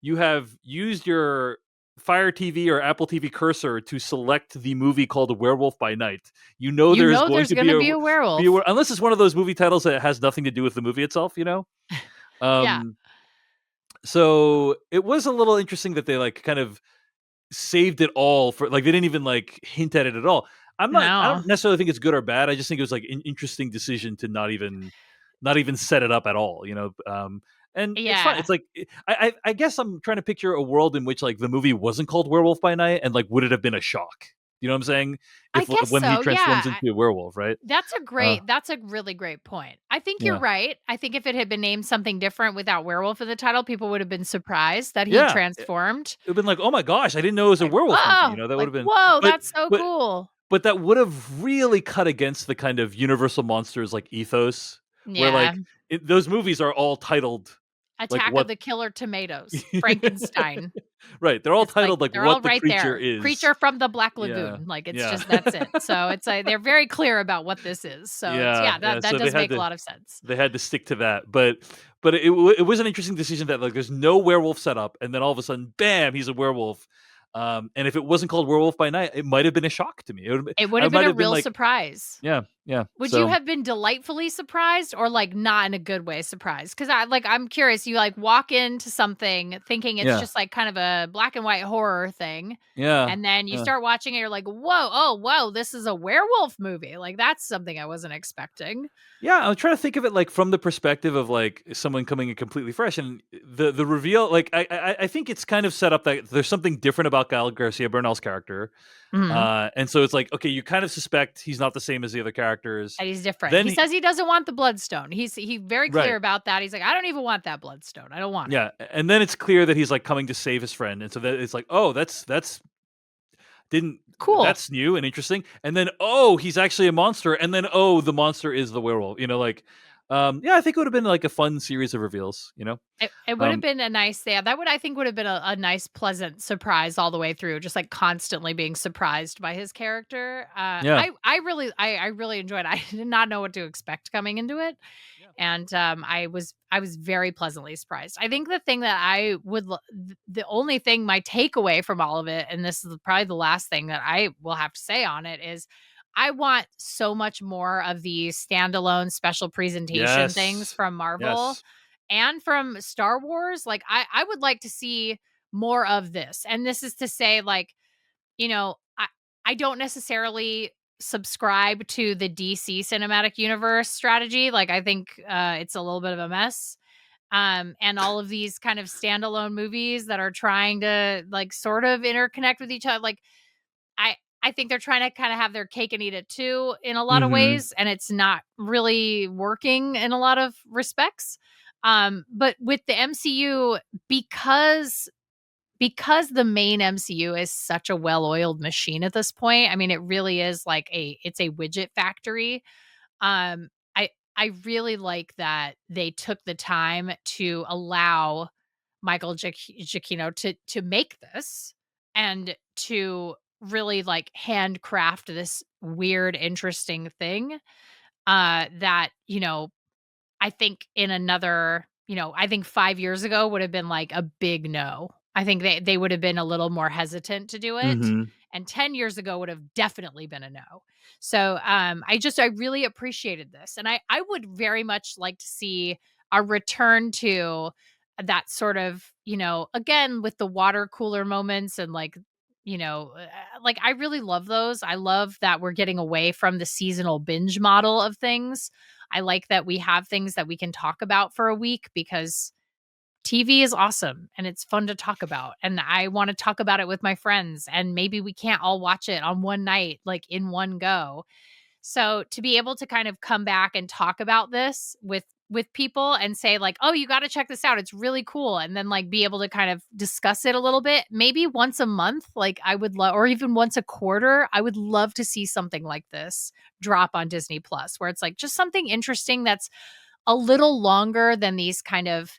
you have used your Fire TV or Apple TV cursor to select the movie called Werewolf by Night. You know You there is know going there's to be gonna be a werewolf. unless it's one of those movie titles that has nothing to do with the movie itself. Yeah. Um, so it was a little interesting that they like kind of saved it all for like they didn't even like hint at it at all. I No. don't necessarily think it's good or bad. I just think it was like an interesting decision to not even set it up at all. And it's fine. Yeah. It's like I guess I'm trying to picture a world in which like the movie wasn't called Werewolf by Night and like would it have been a shock? You know what I'm saying? I guess When he so, transforms yeah. into a werewolf, right? That's Uh, that's a really great point. I think you're yeah, right. I think if it had been named something different without werewolf in the title, people would have been surprised that he yeah. transformed. It'd been like, oh my gosh, I didn't know it was a Like, werewolf movie. You "Whoa!" know, that would Like, have been. "Whoa, But that's so but cool." but that would have really cut against the kind of Universal Monsters like ethos, where Yeah. like those movies are all titled like Attack of what. the Killer Tomatoes, Frankenstein. Right, they're all It's like titled like they're all what the right creature there. is. Creature from the Black Yeah, Lagoon. Like, it's yeah, just that's it. So, it's like they're very clear about what this is. So, it's yeah, yeah, yeah. that So does make a lot of sense. they had to stick to that, but it was an interesting decision that like there's no werewolf setup, and then all of a sudden, bam, he's a werewolf. And if it wasn't called Werewolf by Night, it might have been a shock to me. It would I have been might a have been real like, surprise. yeah, yeah. Would you So have been delightfully surprised or, like, not in a good way surprised? Because I'm curious, you, like, walk into something thinking it's yeah, just, like, kind of a black and white horror thing, yeah, and then you yeah. start watching it, you're like, "Whoa, oh, whoa, this is a werewolf movie." Like, that's something I wasn't expecting. Yeah, I'm trying to think of it like from the perspective of like someone coming in completely fresh, and the reveal. Like I think it's kind of set up that there's something different about Gal Garcia Bernal's character, Mhm. and so it's like okay, you kind of suspect he's not the same as the other characters. That he's different. Then He he, says he doesn't want the bloodstone. He very clear right, about that. He's like, "I don't even want that bloodstone. I don't want it." yeah, and then it's clear that he's like coming to save his friend, and so that it's like oh that's didn't Cool. that's new and interesting, and then oh he's actually a monster, and then oh the monster is the werewolf. You know like. Yeah, I think it would have been like a fun series of reveals, you know. It would have Um, been a nice yeah, that would I think would have been a nice pleasant surprise all the way through, just, like, constantly being surprised by his character. yeah, I really enjoyed it. I did not know what to expect coming into it, yeah, and, I was very pleasantly surprised. I think the thing that I would l the only thing my takeaway from all of it, and this is probably the last thing that I will have to say on it, is I want so much more of these standalone special presentation things yes, from Marvel yes. and from Star Wars. Like I would like to see more of this. And this is to say, like, you know, I don't necessarily subscribe to the DC cinematic universe strategy. Like I think it's a little bit of a mess. And all of these kind of standalone movies that are trying to like sort of interconnect with each other. Like I I think they're trying to kind of have their cake and eat it too in a lot of Mhm. ways, and it's not really working in a lot of respects. But with the MCU, because the main MCU is such a well-oiled machine at this point. I mean, it really is like it's a widget factory. Um, I really like that they took the time to allow Michael Giacchino to make this and to really like handcraft this weird, interesting thing. That I think in another, I think 5 years ago would have been like a big no. I think they would have been a little more hesitant to do it. Mhm. And 10 years ago would have definitely been a no. So I really appreciated this. And I would very much like to see a return to that sort of, again with the water cooler moments and like I really love those. I love that we're getting away from the seasonal binge model of things. I like that we have things that we can talk about for a week because TV is awesome and it's fun to talk about. And I want to talk about it with my friends. And maybe we can't all watch it on one night, like in one go. So to be able to kind of come back and talk about this with people and say like, "Oh, you got to check this out. It's really cool." And then like be able to kind of discuss it a little bit, maybe once a month, like I would love or even once a quarter. I would love to see something like this drop on Disney Plus where it's like just something interesting that's a little longer than these kind of,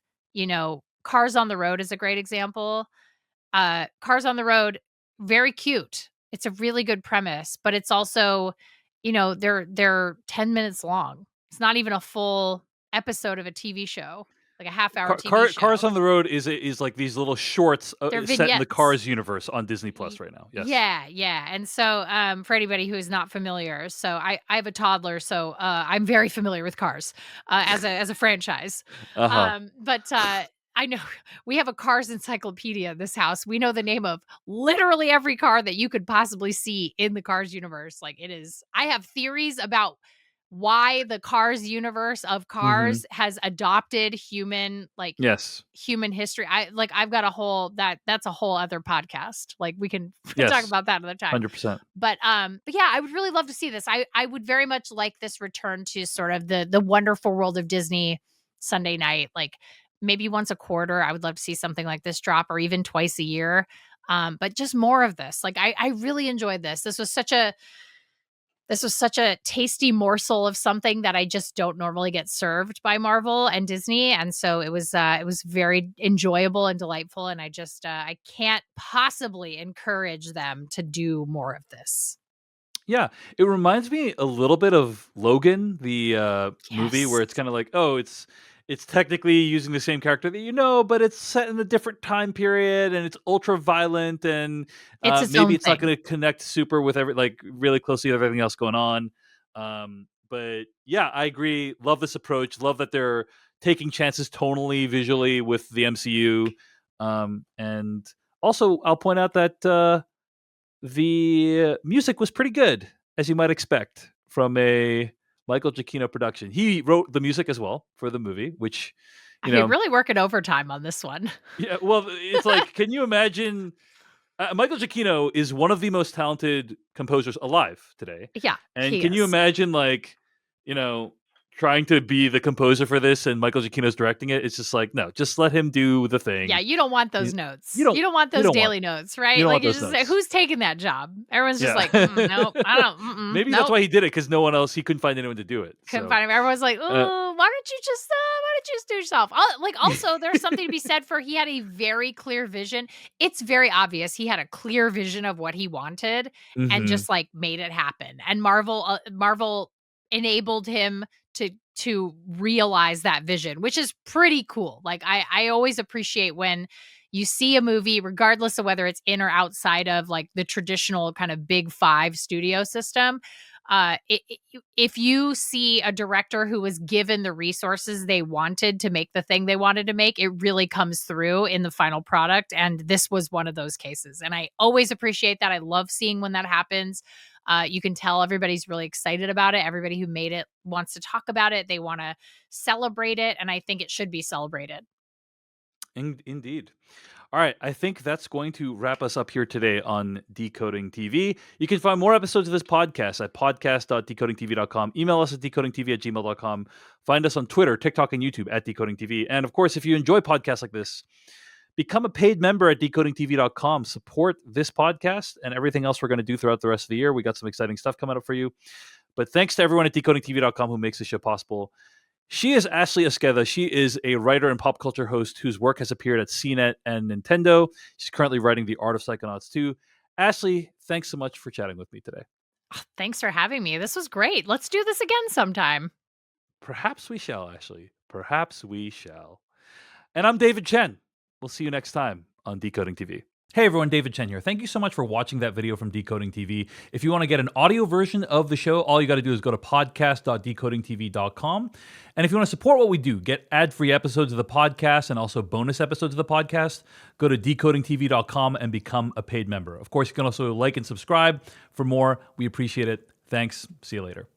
Cars on the Road is a great example. Cars on the Road, very cute. It's a really good premise, but it's also, they're 10 minutes long. It's not even a full episode of a TV show, like a half-hour TV Cars show. on the Road is like these little shorts They're set in the vignettes. Cars universe on Disney Plus Y right now. Yes. Yeah, yeah, and so, for anybody who is not familiar, so I have a toddler, so, I'm very familiar with Cars, as a franchise. Uh huh. But I know we have a Cars encyclopedia in this house. We know the name of literally every car that you could possibly see in the Cars universe, like, it is I have theories about why the Cars universe of Cars has adopted human Yes. human history. I've got a whole that's a whole other podcast. Like we can talk Yes. about that another time. 100%. But yeah, I would really love to see this. I would very much like this return to sort of the wonderful world of Disney Sunday night. Like maybe once a quarter, I would love to see something like this drop, or even twice a year. But just more of this. Like I really enjoyed this. This was such a tasty morsel of something that I just don't normally get served by Marvel and Disney. And so it was very enjoyable and delightful. And I just I can't possibly encourage them to do more of this. Yeah, it reminds me a little bit of Logan, the movie, where Yes. it's kind of like, oh, it's technically using the same character that you know, but it's set in a different time period, and it's ultra violent, and It's its maybe own it's not thing. going to connect super with really closely with everything else going on. But yeah, I agree. Love this approach. Love that they're taking chances tonally, visually with the MCU, and also I'll point out that. The music was pretty good, as you might expect from a Michael Giacchino production. He wrote the music as well for the movie, which, I you mean, know, really working overtime on this one. yeah, well, it's like, can you imagine? Michael Giacchino is one of the most talented composers alive today. Yeah, And he can you is. imagine, like, you know, trying to be the composer for this and Michael Giacchino's directing it? It's just like, no, just let him do the Yeah, thing. you don't want those You, notes. you don't, You don't want you those don't want, daily notes, you right? don't Like want it's those just like, notes. who's taking that job? Everyone's just Yeah. like, nope, I don't, Maybe that's nope. why he did it, because no one else, he couldn't find anyone to do it. Couldn't So, find him. Everyone's like, uh, oh, why don't you just do it yourself? Also, there's something to be said for he had a very clear vision. It's very obvious he had a clear vision of what he wanted and mhm. just like made it happen. And Marvel enabled him to realize that vision, which is pretty cool. Like I always appreciate when you see a movie, regardless of whether it's in or outside of like the traditional kind of big five studio system. If you see a director who was given the resources they wanted to make the thing they wanted to make, it really comes through in the final product. And this was one of those cases. And I always appreciate that. I love seeing when that happens. You can tell everybody's really excited about it. Everybody who made it wants to talk about it. They want to celebrate it. And I think it should be celebrated. Indeed. All right, I think that's going to wrap us up here today on Decoding TV. You can find more episodes of this podcast at podcast.decodingtv.com. Email us at decodingtv@gmail.com. Find us on Twitter, TikTok, and YouTube at Decoding TV. And of course, if you enjoy podcasts like this, become a paid member at decodingtv.com. Support this podcast and everything else we're going to do throughout the rest of the year. We got some exciting stuff coming up for you. But thanks to everyone at decodingtv.com who makes this show possible. She is Ashley Esqueda. She is a writer and pop culture host whose work has appeared at CNET and Nintendo. She's currently writing The Art of Psychonauts 2. Ashley, thanks so much for chatting with me today. Oh, thanks for having me. This was great. Let's do this again sometime. Perhaps we shall, Ashley. Perhaps we shall. And I'm David Chen. We'll see you next time on Decoding TV. Hey everyone, David Chen here. Thank you so much for watching that video from Decoding TV. If you want to get an audio version of the show, all you got to do is go to podcast.decodingtv.com. And if you want to support what we do, get ad-free episodes of the podcast and also bonus episodes of the podcast, go to decodingtv.com and become a paid member. Of course, you can also like and subscribe for more. We appreciate it. Thanks. See you later.